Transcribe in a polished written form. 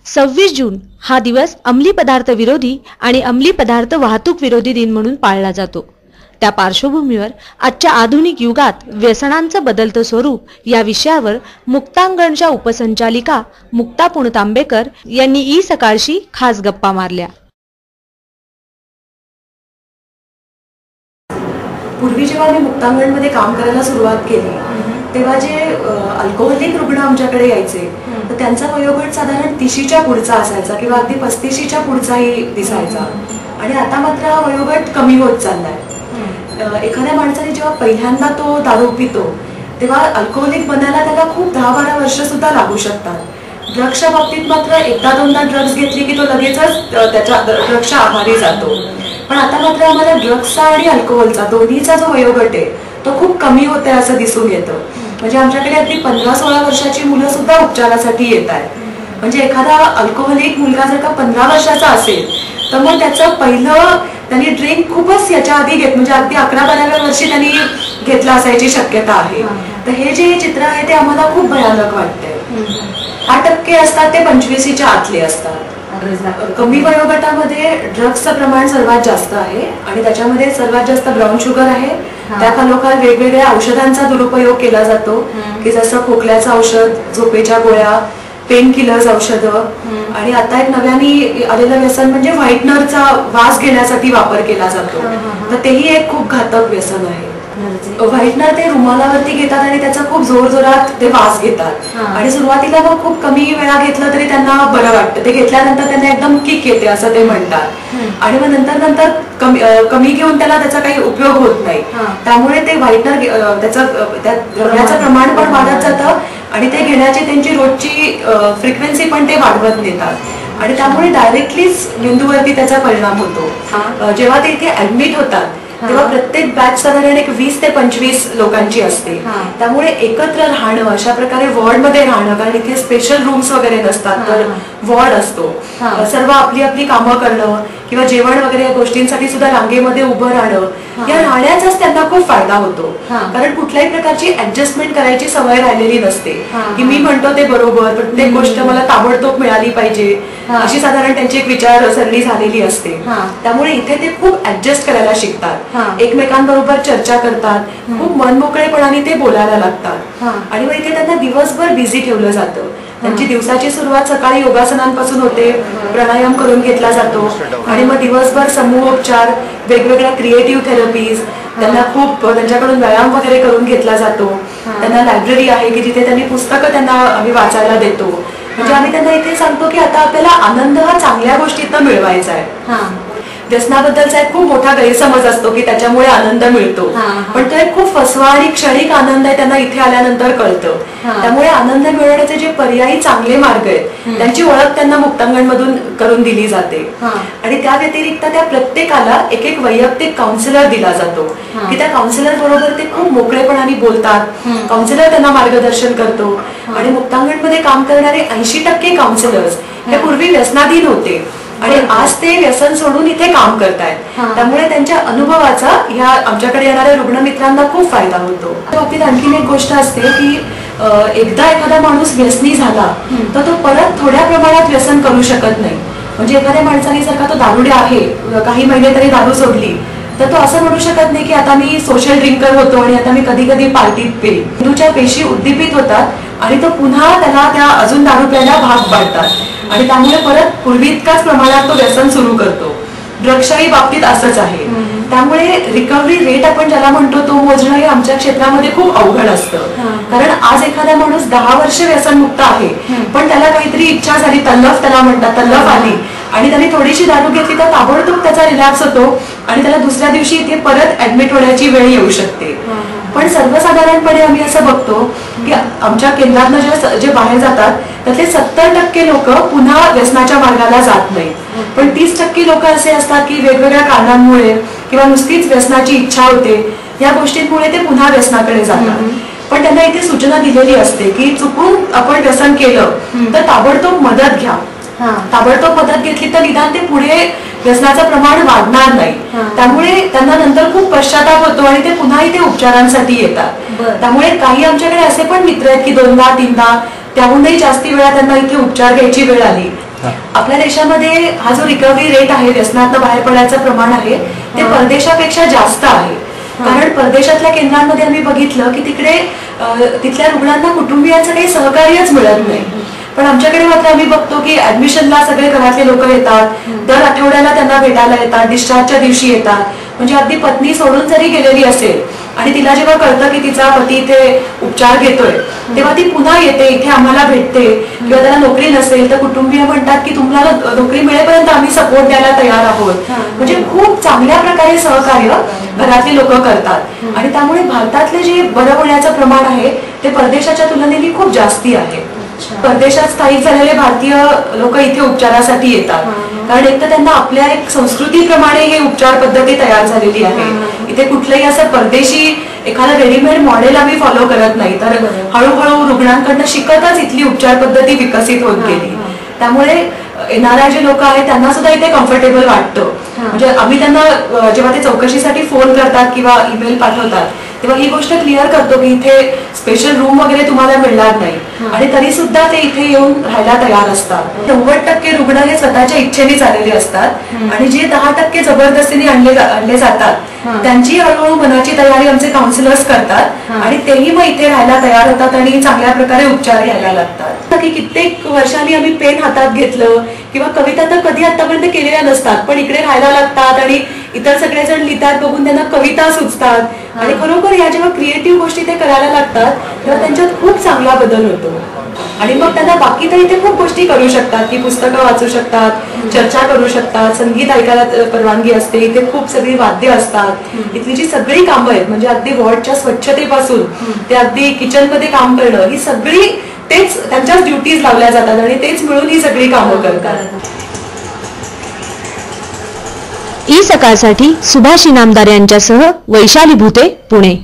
26 जून हा दिवस अंमली पदार्थ विरोधी आणि अंमली पदार्थ वाहतूक विरोधी दिन म्हणून पाळला जातो। त्या पार्श्वभूमीवर आजच्या आधुनिक युगात व्यसनांचं बदलतं स्वरूप या विषयावर मुक्तांगणच्या उपसंचालिका मुक्ता पुणतांबेकर यांनी ई सकाळशी खास गप्पा मारल्या। पूर्वी जेव्हा मी मुक्तांगणमध्ये काम करायला सुरुवात केली तेव्हा जे अल्कोहोलिक रुग्ण आमच्याकडे यायचे तर त्यांचा वयोगट साधारण 30च्या पुढचा असायचा किंवा अगदी 35च्या पुढचाही दिसायचा आणि आता मात्र हा वयोगट कमी होत चाललाय। एखाद्या माणसाने जेव्हा पहिल्यांदा तो दारू पितो तेव्हा अल्कोहोलिक बनायला त्याला खूप 10-12 वर्ष सुद्धा लागू शकतात। ड्रग्सच्या बाबतीत मात्र एकदा दोनदा ड्रग्स घेतली की तो लगेचच त्याच्या ड्रग्सच्या आहारी जातो। पण आता मात्र आम्हाला ड्रग्सचा आणि अल्कोहोलचा दोन्हीचा जो वयोगट आहे तो खूप कमी होतोय असं दिसून येतं। म्हणजे आमच्याकडे अगदी 15-16 वर्षाची मुलं सुद्धा उपचारासाठी येत आहेत। म्हणजे एखादा अल्कोहोलिक मुलगा जर का 15 वर्षाचा असेल तर मग त्याचं पहिलं त्यांनी ड्रिंक खूपच याच्या आधी म्हणजे अगदी 11-12व्या वर्षी त्यांनी घेतला असायची शक्यता आहे। तर हे जे चित्र आहे ते आम्हाला खूप भयानक वाटतंय। 8% असतात ते 25च्या आतले असतात। कमी वयोगटामध्ये ड्रग्सचं प्रमाण सर्वात जास्त आहे आणि त्याच्यामध्ये सर्वात जास्त ब्राऊन शुगर आहे। त्या खालोखाल वेगवेगळ्या औषधांचा दुरुपयोग केला जातो की जसं खोकल्याचं औषध, झोपेच्या गोळ्या, पेन किलर्स औषधं आणि आता एक नव्याने आलेलं व्यसन म्हणजे व्हाईटनरचा वास घेण्यासाठी वापर केला जातो। तर तेही एक खूप घातक व्यसन आहे। व्हाईटनर ते रुमालावरती घेतात आणि त्याचा खूप जोरजोरात ते वास घेतात आणि सुरुवातीला मग खूप कमी वेळा घेतलं तरी त्यांना बरं वाटतं। ते घेतल्यानंतर त्यांना एकदम किक येते असं ते म्हणतात आणि मग नंतर कमी घेऊन त्याचा काही उपयोग होत नाही। त्यामुळे ते व्हाईटनर त्या द्रव्याचं प्रमाण पण वाढत जातं आणि ते घेण्याची त्यांची रोजची फ्रिक्वेन्सी पण ते वाढवत नेतात आणि त्यामुळे डायरेक्टलीच मेंदूवरती त्याचा परिणाम होतो। जेव्हा ते इथे ऍडमिट होतात तेव्हा प्रत्येक बॅच साधारण एक 20 ते 25 लोकांची असते। त्यामुळे एकत्र राहणं, अशा प्रकारे वॉर्डमध्ये राहणं, कारण इथे स्पेशल रूम्स वगैरे नसतात तर वॉर्ड असतो, सर्व आपली आपली कामं करणं किंवा जेवण वगैरे या गोष्टींसाठी सुद्धा रांगेमध्ये उभं राहणं, या राहण्याचाच त्यांना खूप फायदा होतो। कारण कुठल्याही प्रकारची ऍडजस्टमेंट करायची सवय राहिलेली नसते की मी म्हणतो ते बरोबर, प्रत्येक गोष्ट मला ताबडतोब मिळाली पाहिजे अशी साधारण त्यांची एक विचारसरणी झालेली असते। त्यामुळे इथे ते खूप ऍडजस्ट करायला शिकतात, एकमेकांबरोबर चर्चा करतात, खूप मनमोकळेपणाने ते बोलायला लागतात आणि मग इथे त्यांना दिवसभर बिझी ठेवलं जातं। त्यांची दिवसाची सुरुवात सकाळी योगासनांपासून होते, प्राणायाम करून घेतला जातो आणि मग दिवसभर समूहोपचार, वेगवेगळ्या क्रिएटिव्ह थेरपीज, त्यांना खूप त्यांच्याकडून व्यायाम वगैरे करून घेतला जातो। त्यांना लायब्ररी आहे की जिथे त्यांनी पुस्तकं त्यांना आम्ही वाचायला देतो। म्हणजे आम्ही त्यांना इथे सांगतो की आता आपल्याला आनंद हा चांगल्या गोष्टीतनं मिळवायचा आहे। व्यसनाबद्दलचा एक खूप मोठा गैरसमज असतो की त्याच्यामुळे आनंद मिळतो, पण तो एक खूप फसवा आणि क्षणिक आनंद आहे, त्यांना इथे आल्यानंतर कळतं। त्यामुळे आनंद मिळवण्याचे जे पर्यायी चांगले मार्ग आहेत त्यांची ओळख त्यांना मुक्तांगण मधून करून दिली जाते आणि त्या व्यतिरिक्त त्या प्रत्येकाला एक एक वैयक्तिक काउन्सिलर दिला जातो की त्या काउन्सिलर बरोबर ते खूप मोकळेपणाने बोलतात, काउन्सिलर त्यांना मार्गदर्शन करतो आणि मुक्तांगण मध्ये काम करणारे 80% काउन्सिलर्स हे पूर्वी व्यसनाधीन होते आणि आज ते व्यसन सोडून इथे काम करतायत। त्यामुळे त्यांच्या अनुभवाचा ह्या आमच्याकडे येणाऱ्या रुग्णमित्रांना खूप फायदा होतो। बाबतीत आणखीन एक गोष्ट असते की एकदा एखादा माणूस व्यसनी झाला तर तो परत थोड्या प्रमाणात व्यसन करू शकत नाही। म्हणजे एखाद्या माणसाने जर का तो दारुड्या आहे, काही महिने तरी दारू सोडली तर तो असं म्हणू शकत नाही की आता मी सोशल ड्रिंकर होतो आणि आता मी कधी कधी पार्टीत पेल। मेंदूच्या पेशी उद्दीपित होतात आणि तो पुन्हा त्याला त्या अजून दारू प्यायला भाग पाडतात आणि त्यामुळे परत पूर्वी इतकाच प्रमाणात तो व्यसन सुरू करतो। ड्रग्सच्याही बाबतीत असंच आहे। त्यामुळे रिकव्हरी रेट आपण ज्याला म्हणतो तो मोजणं हे आमच्या क्षेत्रामध्ये खूप अवघड असतं। कारण आज एखादा माणूस 10 वर्ष व्यसनमुक्त आहे पण त्याला काहीतरी इच्छा झाली, तल्लफ त्याला म्हणतात, तल्लफ आली आणि त्याने थोडीशी दारू घेतली तर ताबडतोब त्याचा रिलॅक्स होतो आणि त्याला दुसऱ्या दिवशी इथे परत ऍडमिट होण्याची वेळ येऊ शकते। पण सर्वसाधारणपणे आम्ही असं बघतो की आमच्या केंद्रातनं जे बाहेर जातात त्यातले 70% लोक पुन्हा व्यसनाच्या मार्गाला जात नाहीत, पण 30% लोक असे असतात की वेगवेगळ्या कारणांमुळे किंवा नुसतीच व्यसनाची इच्छा होते या गोष्टींमुळे ते पुन्हा व्यसनाकडे जातात। पण त्यांना इथे सूचना दिलेली असते की चुकून आपण व्यसन केलं तर ताबडतोब मदत घ्या, ताबडतोब मदत घेतली तर निदान ते पुढे व्यसनाचं प्रमाण वाढणार नाही। त्यामुळे त्यांना नंतर खूप पश्चाताप होतो आणि ते पुन्हा इथे उपचारांसाठी येतात। त्यामुळे काही आमच्याकडे असे पण मित्र आहेत की 2दा 3दा त्याहूनही जास्ती वेळा त्यांना इथे उपचार घ्यायची वेळ आली आपल्या देशामध्ये हा जो रिकव्हरी रेट आहे, व्यसनातनं बाहेर पडायचं प्रमाण आहे, ते परदेशापेक्षा जास्त आहे. कारण परदेशातल्या केंद्रांमध्ये आम्ही बघितलं की तिकडे तिथल्या रुग्णांना कुटुंबियांचं काही सहकार्यच मिळत नाही. पण आमच्याकडे मात्र आम्ही बघतो की ऍडमिशनला सगळे घरातले लोक येतात, दर आठवड्याला त्यांना भेटायला येतात, डिस्चार्जच्या दिवशी येतात. म्हणजे अगदी पत्नी सोडून जरी गेलेली असेल आणि तिला जेव्हा कळतं की तिचा पती इथे उपचार घेतोय, तेव्हा ती पुन्हा येते, इथे आम्हाला भेटते. किंवा त्याला नोकरी नसेल तर कुटुंबीय म्हणतात की तुम्हाला नोकरी मिळेपर्यंत आम्ही सपोर्ट द्यायला तयार आहोत. म्हणजे खूप चांगल्या प्रकारे सहकार्य घरातली लोक करतात. आणि त्यामुळे भारतातले जे बरं होण्याचं प्रमाण आहे ते परदेशाच्या तुलनेने खूप जास्ती आहे. परदेशात स्थायिक झालेले भारतीय लोक इथे उपचारासाठी येतात, कारण एक तर त्यांना आपल्या एक संस्कृतीप्रमाणे हे उपचार पद्धती तयार झालेली आहे. इथे कुठलंही असं परदेशी एखादं रेडीमेड मॉडेल आम्ही फॉलो करत नाही, तर हळूहळू रुग्णांकडनं शिकतच इथली उपचार पद्धती विकसित होत गेली. त्यामुळे येणारे जे लोक आहेत त्यांना सुद्धा इथे कम्फर्टेबल वाटतं. म्हणजे आम्ही त्यांना जेव्हा ते चौकशीसाठी फोन करतात किंवा ईमेल पाठवतात तेव्हा ही गोष्ट क्लिअर करतो की इथे स्पेशल रूम वगैरे तुम्हाला मिळणार नाही, आणि तरी सुद्धा ते इथे येऊन राहायला तयार असतात. 90% रुग्ण हे स्वतःच्या इच्छेनेच आलेले असतात, आणि जे 10% जबरदस्तीने आणले जातात त्यांची हळूहळू मनाची तयारी आमचे काउन्सिलर्स करतात, आणि तेही मग इथे राहायला तयार होतात आणि चांगल्या प्रकारे उपचार घ्यायला लागतात. की कित्येक वर्षांनी आम्ही पेन हातात घेतलं किंवा कविता तर कधी आतापर्यंत केलेल्या नसतात, पण इकडे राहायला लागतात आणि इतर सगळेजण लिहितात बघून त्यांना कविता सुचतात, आणि खरोखर या जेव्हा क्रिएटिव्ह गोष्टी ते करायला लागतात तेव्हा त्यांच्यात खूप चांगला बदल होतो. आणि मग त्यांना बाकी तर इथे खूप गोष्टी करू शकतात, की पुस्तकं वाचू शकतात, चर्चा करू शकतात, संगीत ऐकायला परवानगी असते, इथे खूप सगळी वाद्य असतात. इथली जी सगळी कामं आहेत, म्हणजे अगदी वॉर्डच्या स्वच्छतेपासून ते अगदी किचन मध्ये काम करणं, ही सगळी तेच त्यांच्याच ड्युटीज लावल्या जातात आणि तेच मिळून ही सगळी कामं करतात. ई सकाळसाठी सुभाष इनामदार यांच्यासह वैशाली भूते, पुणे.